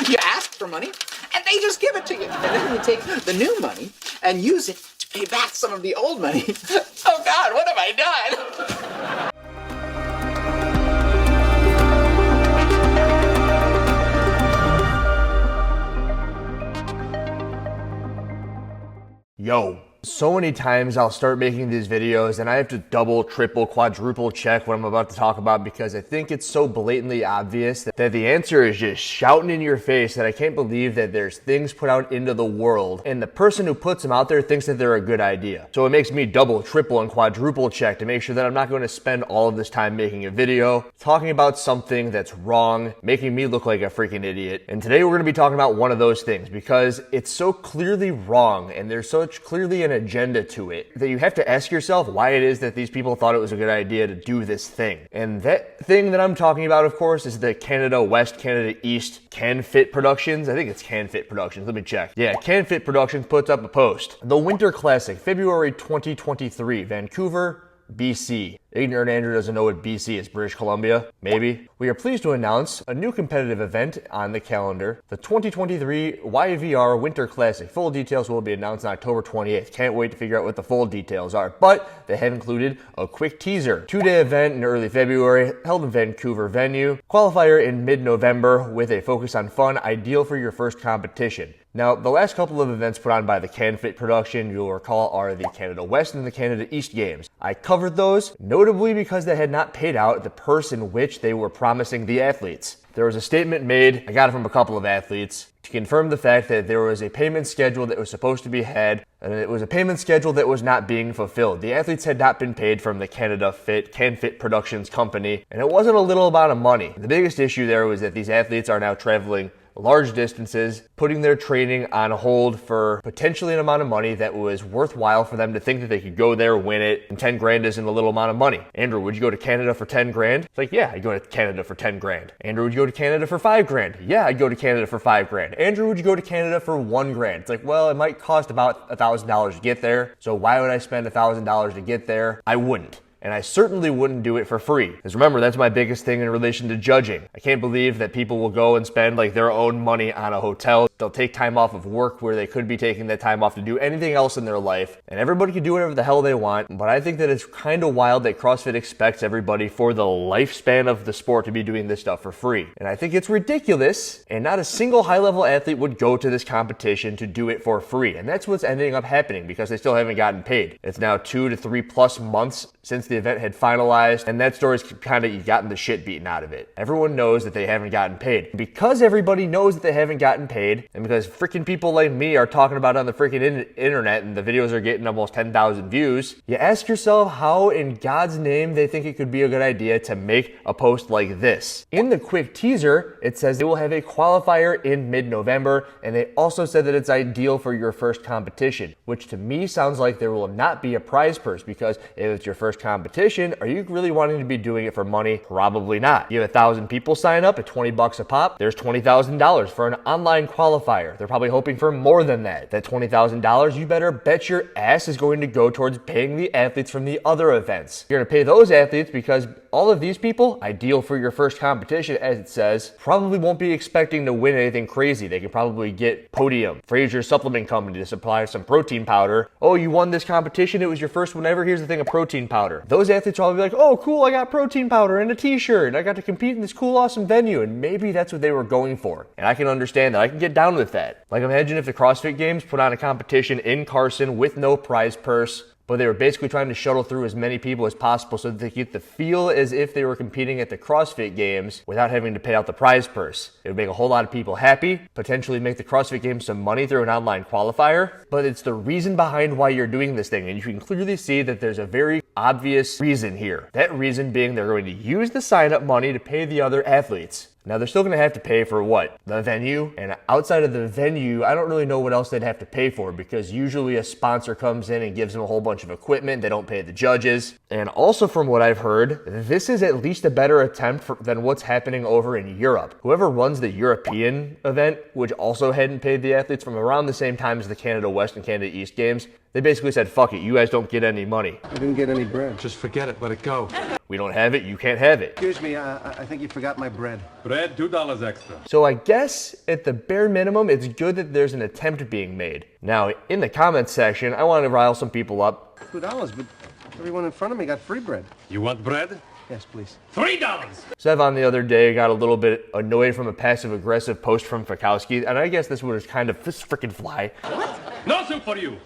You ask for money, and they just give it to you. And then you take the new money and use it to pay back some of the old money. Oh God, what have I done? Yo, so many times I'll start making these videos and I have to double, triple, quadruple check what I'm about to talk about because I think it's so blatantly obvious that the answer is just shouting in your face that I can't believe that there's things put out into the world and the person who puts them out there thinks that they're a good idea. So it makes me double, triple, and quadruple check to make sure that I'm not going to spend all of this time making a video talking about something that's wrong, making me look like a freaking idiot. And today we're going to be talking about one of those things because it's so clearly wrong and there's such clearly an agenda to it that you have to ask yourself why it is that these people thought it was a good idea to do this thing. And that thing that I'm talking about, of course, is the Canada West, Canada East CanFit Productions. I think it's CanFit Productions. Let me check. Yeah, CanFit Productions puts up a post. The Winter Classic, February 2023, Vancouver, BC. Ignorant Andrew doesn't know what BC is. British Columbia? Maybe. We are pleased to announce a new competitive event on the calendar, the 2023 YVR Winter Classic. Full details will be announced on October 28th. Can't wait to figure out what the full details are, but they have included a quick teaser. 2-day event in early February, held in Vancouver venue. Qualifier in mid-November with a focus on fun, ideal for your first competition. Now, the last couple of events put on by the CanFit production, you'll recall, are the Canada West and the Canada East Games. I covered those, notably because they had not paid out the purse in which they were promising the athletes. There was a statement made, I got it from a couple of athletes, to confirm the fact that there was a payment schedule that was supposed to be had, and it was a payment schedule that was not being fulfilled. The athletes had not been paid from the CanFit Productions company, and it wasn't a little amount of money. The biggest issue there was that these athletes are now traveling large distances, putting their training on hold for potentially an amount of money that was worthwhile for them to think that they could go there, win it, and 10 grand isn't a little amount of money. Andrew, would you go to Canada for 10 grand? It's like, yeah, I'd go to Canada for 10 grand. Andrew, would you go to Canada for 5 grand? Yeah, I'd go to Canada for 5 grand. Andrew, would you go to Canada for 1 grand? It's like, well, it might cost about $1,000 to get there, so why would I spend $1,000 to get there? I wouldn't. And I certainly wouldn't do it for free. Because remember, that's my biggest thing in relation to judging. I can't believe that people will go and spend like their own money on a hotel. They'll take time off of work where they could be taking that time off to do anything else in their life. And everybody can do whatever the hell they want. But I think that it's kind of wild that CrossFit expects everybody for the lifespan of the sport to be doing this stuff for free. And I think it's ridiculous. And not a single high-level athlete would go to this competition to do it for free. And that's what's ending up happening because they still haven't gotten paid. It's now 2 to 3 plus months since the event had finalized, and that story's kind of gotten the shit beaten out of it. Everyone knows that they haven't gotten paid. Because everybody knows that they haven't gotten paid, and because freaking people like me are talking about it on the freaking internet and the videos are getting almost 10,000 views, you ask yourself how in God's name they think it could be a good idea to make a post like this. In the quick teaser, it says they will have a qualifier in mid-November, and they also said that it's ideal for your first competition, which to me sounds like there will not be a prize purse because if it's your first competition, are you really wanting to be doing it for money? Probably not. You have 1,000 people sign up at $20 a pop. There's $20,000 for an online qualifier. They're probably hoping for more than that. That $20,000, you better bet your ass is going to go towards paying the athletes from the other events. You're going to pay those athletes because all of these people, ideal for your first competition, as it says, probably won't be expecting to win anything crazy. They can probably get Podium, Fraser Supplement Company to supply some protein powder. Oh, you won this competition. It was your first one ever. Here's the thing of protein powder. Those athletes will all be like, oh, cool, I got protein powder and a t-shirt. I got to compete in this cool, awesome venue. And maybe that's what they were going for. And I can understand that. I can get down with that. Like, imagine if the CrossFit Games put on a competition in Carson with no prize purse, but they were basically trying to shuttle through as many people as possible so that they get the feel as if they were competing at the CrossFit Games without having to pay out the prize purse. It would make a whole lot of people happy, potentially make the CrossFit Games some money through an online qualifier, but it's the reason behind why you're doing this thing, and you can clearly see that there's a very obvious reason here. That reason being they're going to use the sign-up money to pay the other athletes. Now, they're still going to have to pay for what? The venue. And outside of the venue, I don't really know what else they'd have to pay for because usually a sponsor comes in and gives them a whole bunch of equipment. They don't pay the judges. And also from what I've heard, this is at least a better attempt than what's happening over in Europe. Whoever runs the European event, which also hadn't paid the athletes from around the same time as the Canada West and Canada East Games, they basically said, fuck it, you guys don't get any money. I didn't get any bread. Just forget it, let it go. We don't have it, you can't have it. Excuse me, I think you forgot my bread. Bread, $2 extra. So I guess at the bare minimum, it's good that there's an attempt being made. Now, in the comments section, I want to rile some people up. $2, but everyone in front of me got free bread. You want bread? Yes, please. $3. Sevon the other day got a little bit annoyed from a passive-aggressive post from Fakowski, and I guess this one is kind of this freaking fly. What? No soup for you.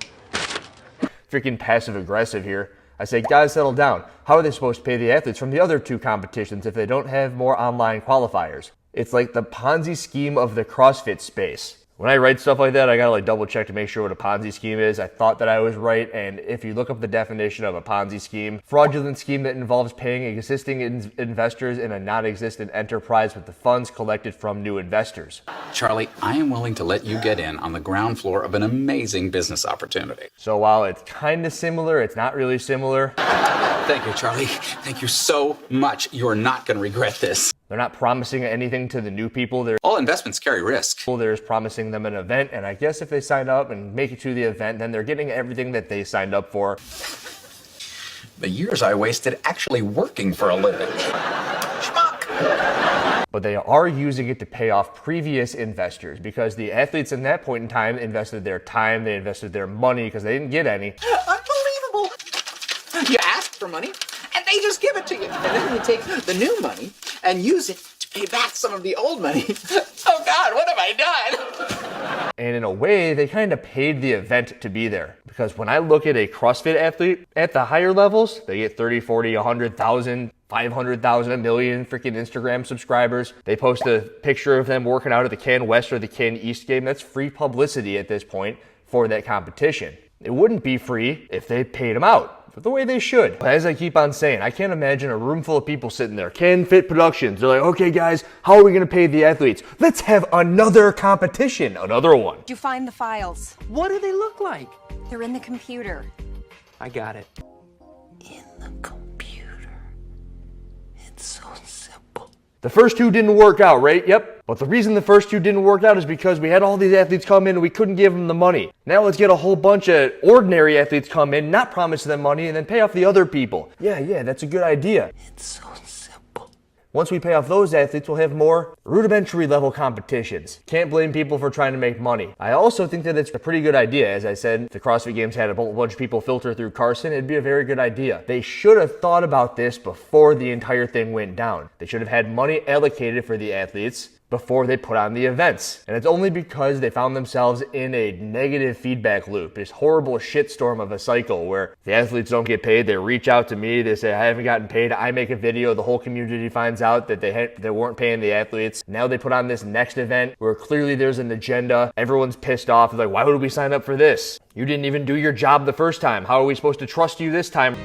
Freaking passive-aggressive here. I say, guys, settle down. How are they supposed to pay the athletes from the other two competitions if they don't have more online qualifiers? It's like the Ponzi scheme of the CrossFit space. When I write stuff like that, I gotta double check to make sure what a Ponzi scheme is. I thought that I was right, and if you look up the definition of a Ponzi scheme, fraudulent scheme that involves paying existing investors in a non-existent enterprise with the funds collected from new investors. Charlie, I am willing to let you get in on the ground floor of an amazing business opportunity. So while it's kind of similar, it's not really similar. Thank you, Charlie. Thank you so much. You're not going to regret this. They're not promising anything to the new people. All investments carry risk. They're just promising them an event, and I guess if they sign up and make it to the event, then they're getting everything that they signed up for. The years I wasted actually working for a living. Schmuck. But they are using it to pay off previous investors because the athletes in that point in time invested their time, they invested their money because they didn't get any. Unbelievable. You ask for money, and they just give it to you. And then you take the new money and use it to pay back some of the old money. Oh God, what have I done? And in a way, they kind of paid the event to be there. Because when I look at a CrossFit athlete at the higher levels, they get 30, 40, 100,000, 500,000, a million freaking Instagram subscribers. They post a picture of them working out at the CanWest or the CanEast game. That's free publicity at this point for that competition. It wouldn't be free if they paid them out. The way they should. But as I keep on saying, I can't imagine a room full of people sitting there. CanFit Productions. They're like, okay, guys, how are we going to pay the athletes? Let's have another competition. Another one. Did you find the files? What do they look like? They're in the computer. I got it. In the computer. It's so simple. The first two didn't work out, right? Yep. But the reason the first two didn't work out is because we had all these athletes come in and we couldn't give them the money. Now let's get a whole bunch of ordinary athletes come in, not promise them money, and then pay off the other people. Yeah, that's a good idea. It's so simple. Once we pay off those athletes, we'll have more rudimentary level competitions. Can't blame people for trying to make money. I also think that it's a pretty good idea. As I said, if the CrossFit Games had a bunch of people filter through Carson, it'd be a very good idea. They should have thought about this before the entire thing went down. They should have had money allocated for the athletes before they put on the events. And it's only because they found themselves in a negative feedback loop, this horrible shitstorm of a cycle where the athletes don't get paid, they reach out to me, they say, I haven't gotten paid, I make a video, the whole community finds out that they weren't paying the athletes. Now they put on this next event where clearly there's an agenda, everyone's pissed off, they're like, why would we sign up for this? You didn't even do your job the first time, how are we supposed to trust you this time?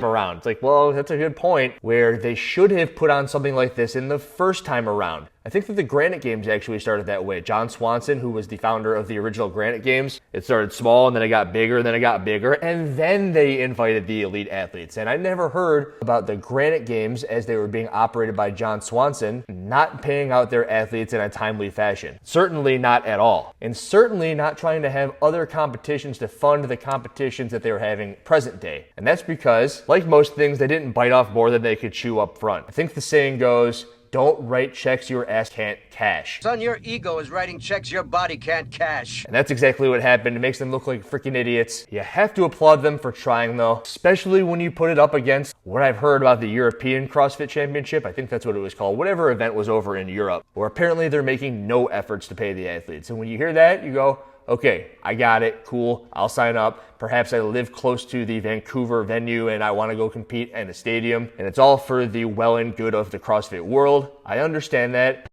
Around. It's like, well, that's a good point, where they should have put on something like this in the first time around. I think that the Granite Games actually started that way. John Swanson, who was the founder of the original Granite Games, it started small and then it got bigger and then it got bigger and then they invited the elite athletes. And I never heard about the Granite Games as they were being operated by John Swanson not paying out their athletes in a timely fashion. Certainly not at all. And certainly not trying to have other competitions to fund the competitions that they were having present day. And that's because, like most things, they didn't bite off more than they could chew up front. I think the saying goes, don't write checks your ass can't cash. Son, your ego is writing checks your body can't cash. And that's exactly what happened. It makes them look like freaking idiots. You have to applaud them for trying though, especially when you put it up against what I've heard about the European CrossFit Championship. I think that's what it was called. Whatever event was over in Europe, where apparently they're making no efforts to pay the athletes. And when you hear that, you go, okay, I got it, cool, I'll sign up. Perhaps I live close to the Vancouver venue and I want to go compete in a stadium, and it's all for the well and good of the CrossFit world. I understand that.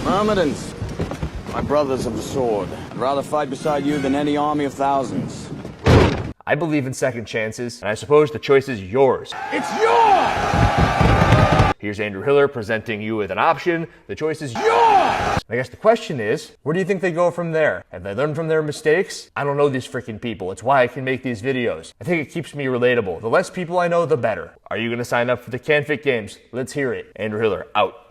Mohammedans, my brothers of the sword. I'd rather fight beside you than any army of thousands. I believe in second chances, and I suppose the choice is yours. It's yours! Here's Andrew Hiller presenting you with an option. The choice is yours! I guess the question is, where do you think they go from there? Have they learned from their mistakes? I don't know these freaking people. It's why I can make these videos. I think it keeps me relatable. The less people I know, the better. Are you going to sign up for the CanFit Games? Let's hear it. Andrew Hiller, out.